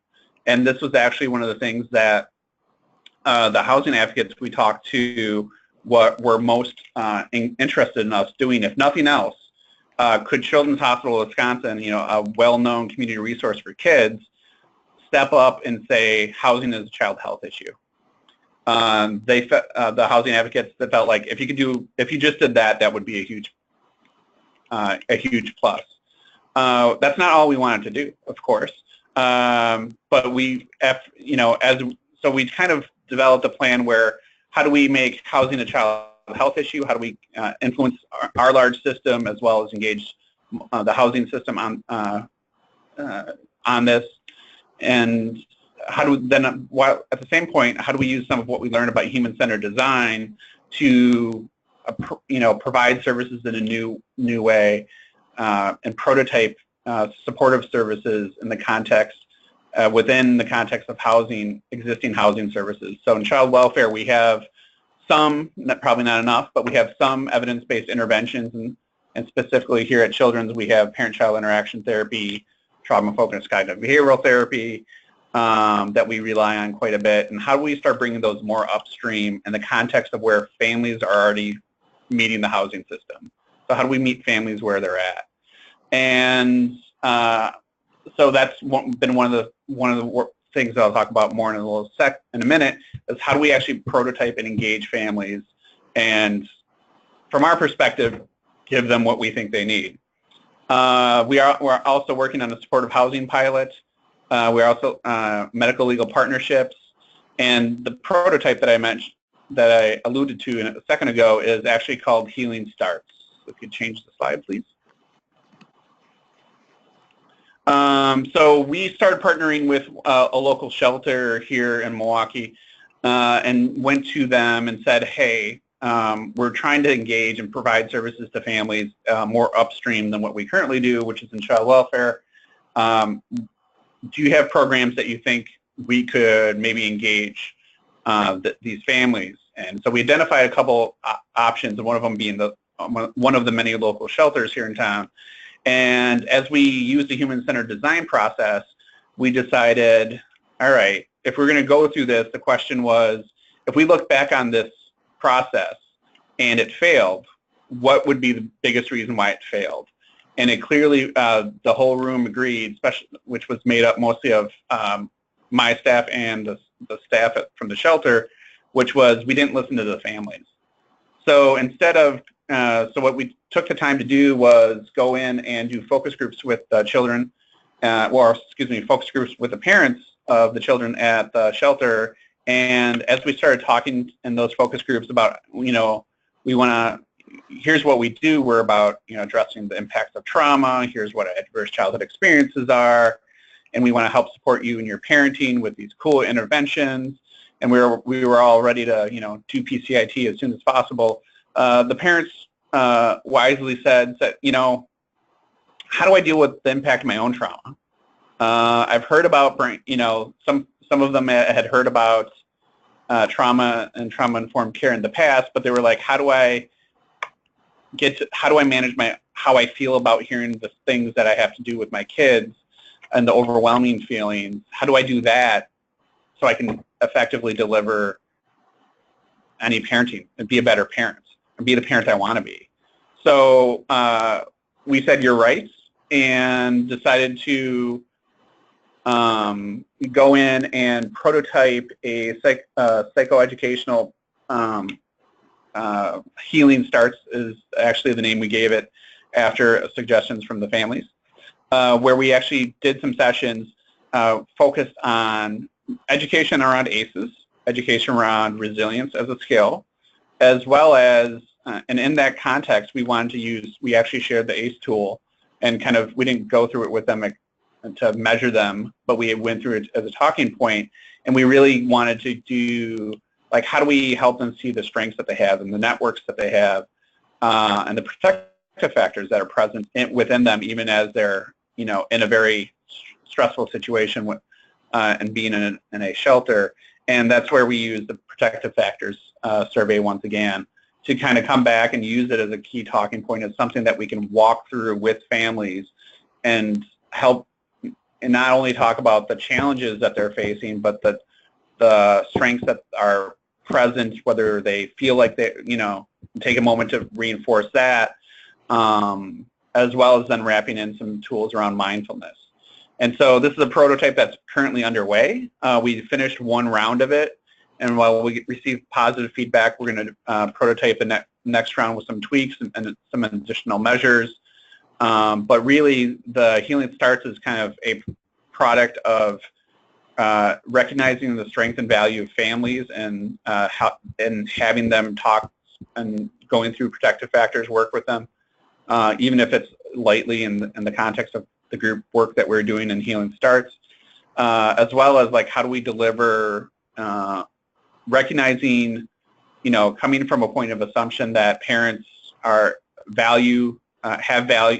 And this was actually one of the things that the housing advocates we talked to were most interested in us doing, if nothing else. Could Children's Hospital of Wisconsin, a well-known community resource for kids, step up and say housing is a child health issue? The housing advocates that felt like if you just did that, that would be a huge plus. That's not all we wanted to do, of course, but we kind of developed a plan where how do we make housing a child health issue? How do we influence our large system as well as engage the housing system on this? And how do then, while at the same point, how do we use some of what we learned about human-centered design to, provide services in a new way and prototype supportive services in the context within the context of existing housing services. So in child welfare, we have some, probably not enough, but we have some evidence-based interventions, and specifically here at Children's, we have parent-child interaction therapy, trauma-focused cognitive behavioral therapy that we rely on quite a bit. And how do we start bringing those more upstream in the context of where families are already meeting the housing system? So how do we meet families where they're at? And so that's been one of the things that I'll talk about more in a minute, is how do we actually prototype and engage families and, from our perspective, give them what we think they need. We're also working on a supportive housing pilot. We're also medical legal partnerships, and the prototype that I mentioned, that I alluded to a second ago, is actually called Healing Starts. If you change the slide, please. So we started partnering with a local shelter here in Milwaukee and went to them and said, hey, we're trying to engage and provide services to families more upstream than what we currently do, which is in child welfare. Do you have programs that you think we could maybe engage these families? And so we identified a couple options, and one of them being one of the many local shelters here in town. And as we used the human-centered design process, we decided, all right, if we're going to go through this, the question was, if we look back on this process and it failed, what would be the biggest reason why it failed? And it clearly, the whole room agreed, which was made up mostly of my staff and the staff from the shelter, which was we didn't listen to the families. So instead of, so what we took the time to do was go in and do focus groups with the children, focus groups with the parents of the children at the shelter. And as we started talking in those focus groups about, we want to, here's what we do. We're about, addressing the impacts of trauma. Here's what adverse childhood experiences are. And we want to help support you in your parenting with these cool interventions. And we were all ready to, do PCIT as soon as possible. The parents wisely said, how do I deal with the impact of my own trauma? I've heard about, some of them had heard about trauma and trauma-informed care in the past, but they were like, how do I manage how I feel about hearing the things that I have to do with my kids and the overwhelming feelings? How do I do that so I can effectively deliver any parenting and be a better parent and be the parent I want to be? So we said, you're right, and decided to go in and prototype a psychoeducational Healing Starts is actually the name we gave it after suggestions from the families, where we actually did some sessions focused on education around ACEs, education around resilience as a skill, as well as, and in that context, we actually shared the ACE tool, and we didn't go through it with them to measure them, but we went through it as a talking point, and we really wanted to do, how do we help them see the strengths that they have and the networks that they have and the protective factors that are present within them, even as they're, in a very stressful situation and being in a shelter. And that's where we use the protective factors survey once again to come back and use it as a key talking point, as something that we can walk through with families and help and not only talk about the challenges that they're facing, but the strengths that are present, whether they feel like they, take a moment to reinforce that, as well as then wrapping in some tools around mindfulness. And so this is a prototype that's currently underway. We finished one round of it, and while we receive positive feedback, we're going to prototype the next round with some tweaks and some additional measures. But really, the Healing Starts is kind of a product of recognizing the strength and value of families and having them talk and going through protective factors, work with them, even if it's lightly in the context of the group work that we're doing in Healing Starts, as well as like how do we deliver, recognizing, coming from a point of assumption that parents have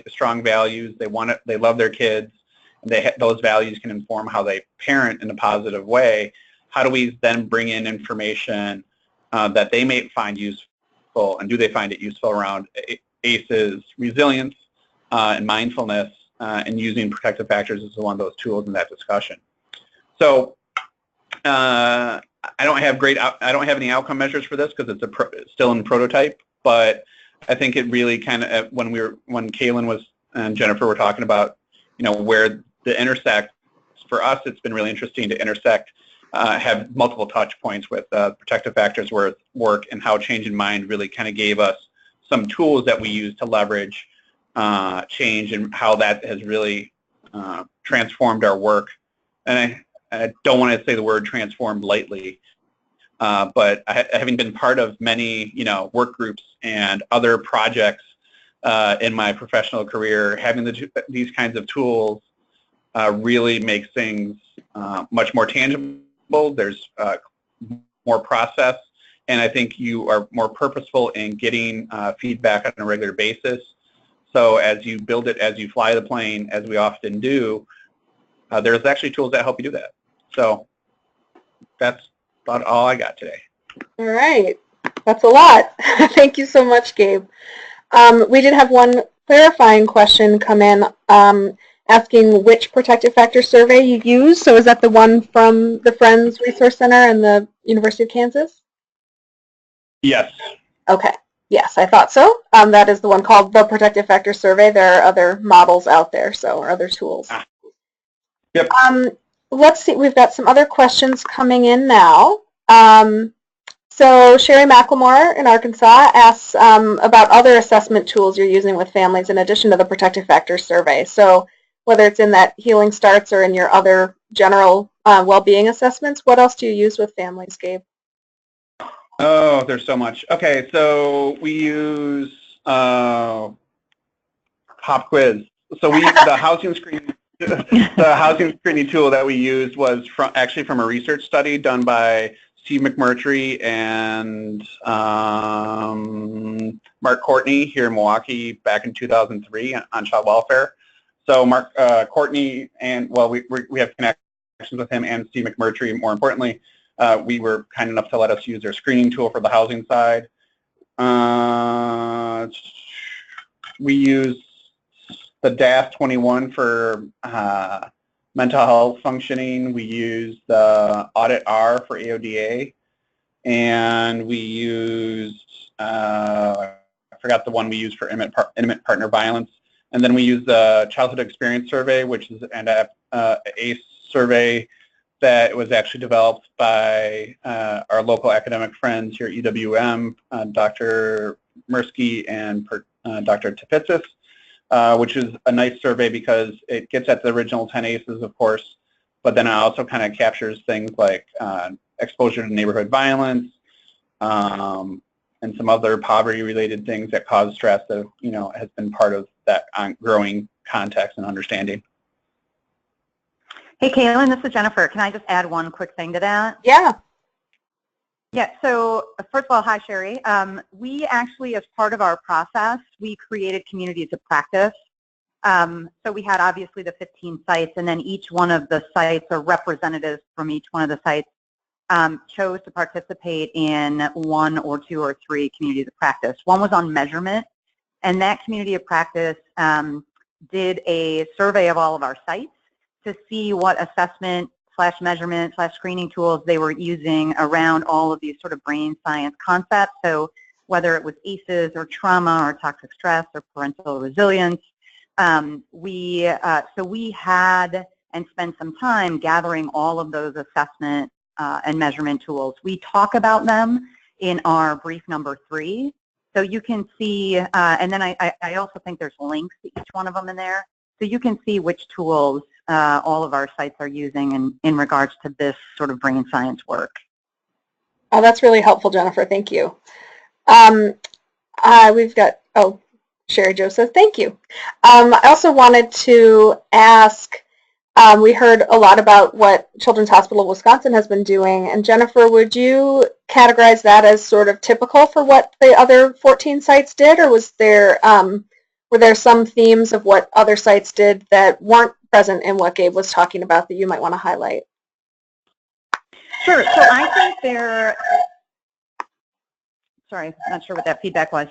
strong values, they love their kids, and those values can inform how they parent in a positive way. How do we then bring in information that they may find useful, and do they find it useful around ACEs, resilience, and mindfulness, and using protective factors as one of those tools in that discussion. So I don't have any outcome measures for this because it's still in prototype, but I think it really kind of, when Kaylin and Jennifer were talking about, where the intersect, for us, it's been really interesting to intersect, have multiple touch points with protective factors work, and how Change in Mind really kind of gave us some tools that we use to leverage change, and how that has really transformed our work. And I don't want to say the word transformed lightly, but having been part of many, work groups and other projects in my professional career, having these kinds of tools really makes things much more tangible. There's more process, and I think you are more purposeful in getting feedback on a regular basis. So as you build it, as you fly the plane, as we often do, there's actually tools that help you do that. So that's about all I got today. All right. That's a lot. Thank you so much, Gabe. We did have one clarifying question come in asking which protective factor survey you use. So is that the one from the Friends Resource Center and the University of Kansas? Yes. Okay. Yes, I thought so. That is the one called the Protective Factor Survey. There are other models out there, or other tools. Yep. Let's see. We've got some other questions coming in now. So Sherry McLemore in Arkansas asks about other assessment tools you're using with families in addition to the Protective Factor Survey. So whether it's in that Healing Starts or in your other general well-being assessments, what else do you use with families, Gabe? Oh, there's so much. Okay, so we use Pop Quiz. So the housing screening tool that we used was actually from a research study done by Steve McMurtry and Mark Courtney here in Milwaukee back in 2003 on child welfare. So Mark Courtney and we have connections with him and Steve McMurtry. More importantly, we were kind enough to let us use their screening tool for the housing side. We use the DAS-21 for mental health functioning. We use the Audit R for AODA, and we used I forgot the one we used for intimate partner violence. And then we use the Childhood Experience Survey, which is an ACE survey that was actually developed by our local academic friends here at UWM, Dr. Mirsky and Dr. Tepitsis, which is a nice survey because it gets at the original 10 ACEs, of course, but then it also kind of captures things like exposure to neighborhood violence and some other poverty-related things that cause stress that has been part of that growing context and understanding. Hey, Kaylin, this is Jennifer. Can I just add one quick thing to that? Yeah. Yeah, so first of all, hi, Sherry. We actually, as part of our process, we created communities of practice. So we had obviously the 15 sites, and then each one of the sites or representatives from each one of the sites chose to participate in 1 or 2 or 3 communities of practice. One was on measurement, and that community of practice did a survey of all of our sites to see what assessment / measurement / screening tools they were using around all of these sort of brain science concepts. So whether it was ACEs or trauma or toxic stress or parental resilience, we had and spent some time gathering all of those assessment and measurement tools. We talk about them in our brief number 3. So you can see, and then I also think there's links to each one of them in there. So you can see which tools all of our sites are using in regards to this sort of brain science work. Oh, that's really helpful, Jennifer. Thank you. We've got, Sherry Jo says, thank you. I also wanted to ask, we heard a lot about what Children's Hospital of Wisconsin has been doing, and Jennifer, would you categorize that as sort of typical for what the other 14 sites did, or was there, were there some themes of what other sites did that weren't present in what Gabe was talking about that you might want to highlight? Sure. So I think sorry, not sure what that feedback was.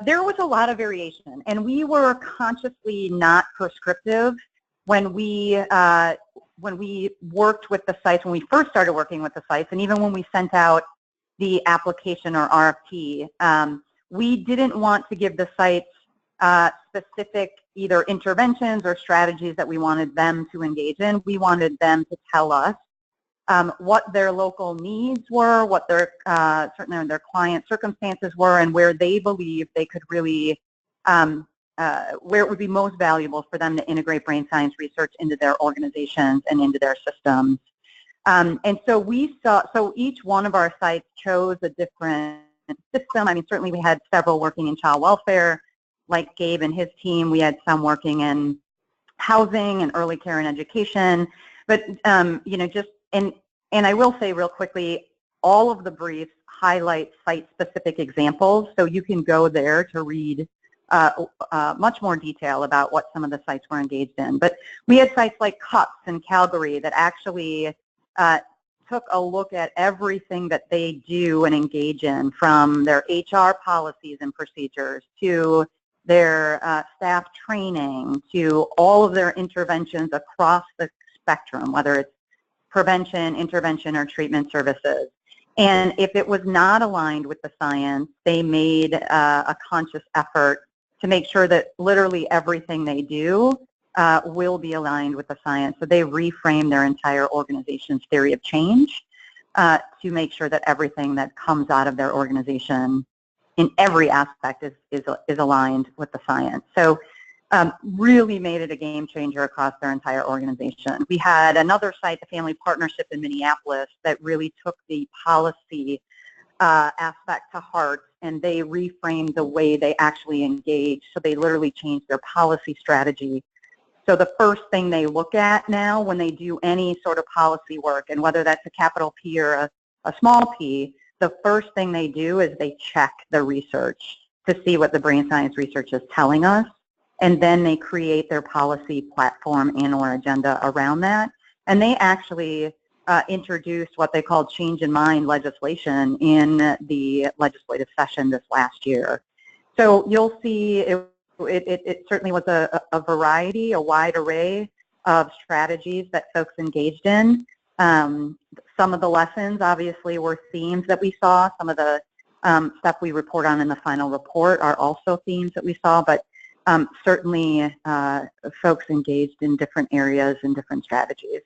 There was a lot of variation, and we were consciously not prescriptive when we worked with the sites, when we first started working with the sites, and even when we sent out the application or RFP, we didn't want to give the sites specific either interventions or strategies that we wanted them to engage in. We wanted them to tell us what their local needs were, what their certainly their client circumstances were, and where they believed they could really, where it would be most valuable for them to integrate brain science research into their organizations and into their systems. And so so each one of our sites chose a different system. I mean, certainly we had several working in child welfare, like Gabe and his team. We had some working in housing and early care and education, but you know, just and I will say real quickly, all of the briefs highlight site-specific examples, so you can go there to read much more detail about what some of the sites were engaged in. But we had sites like CUPS in Calgary that actually took a look at everything that they do and engage in, from their HR policies and procedures to their staff training to all of their interventions across the spectrum, whether it's prevention, intervention, or treatment services. And if it was not aligned with the science, they made a conscious effort to make sure that literally everything they do will be aligned with the science. So they reframe their entire organization's theory of change to make sure that everything that comes out of their organization in every aspect is aligned with the science. So really made it a game changer across their entire organization. We had another site, the Family Partnership in Minneapolis, that really took the policy aspect to heart, and they reframed the way they actually engage. So they literally changed their policy strategy. So the first thing they look at now when they do any sort of policy work, and whether that's a capital P or a small p, the first thing they do is they check the research to see what the brain science research is telling us. And then they create their policy platform and or agenda around that. And they actually introduced what they called change in mind legislation in the legislative session this last year. So you'll see it certainly was a variety, a wide array of strategies that folks engaged in. Some of the lessons obviously were themes that we saw. Some of the stuff we report on in the final report are also themes that we saw, but certainly folks engaged in different areas and different strategies.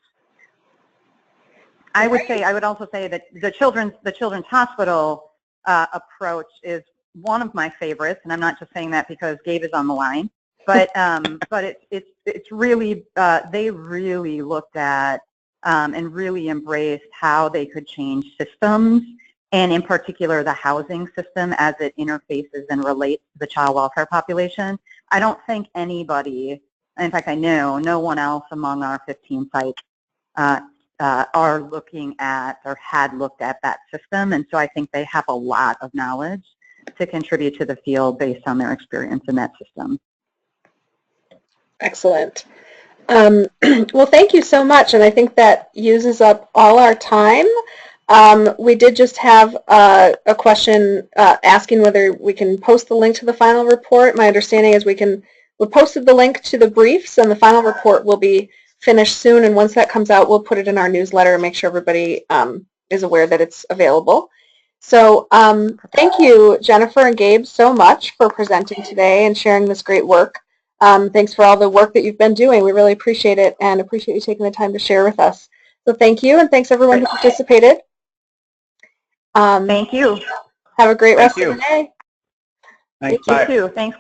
I would also say that the Children's Hospital approach is one of my favorites, and I'm not just saying that because Gabe is on the line, but it's really they really looked at and really embraced how they could change systems, and in particular the housing system as it interfaces and relates to the child welfare population. I don't think anybody, in fact I know no one else among our 15 sites are looking at or had looked at that system, and so I think they have a lot of knowledge to contribute to the field based on their experience in that system. Excellent. Well, thank you so much, and I think that uses up all our time. We did just have a question asking whether we can post the link to the final report. My understanding is we can We posted the link to the briefs, and the final report will be finished soon, and once that comes out, we'll put it in our newsletter and make sure everybody is aware that it's available. So thank you, Jennifer and Gabe, so much for presenting today and sharing this great work. Thanks for all the work that you've been doing. We really appreciate it and appreciate you taking the time to share with us. So thank you, and thanks everyone who participated. Thank you. Have a great rest of the day. Thanks. You Bye. too. Thanks.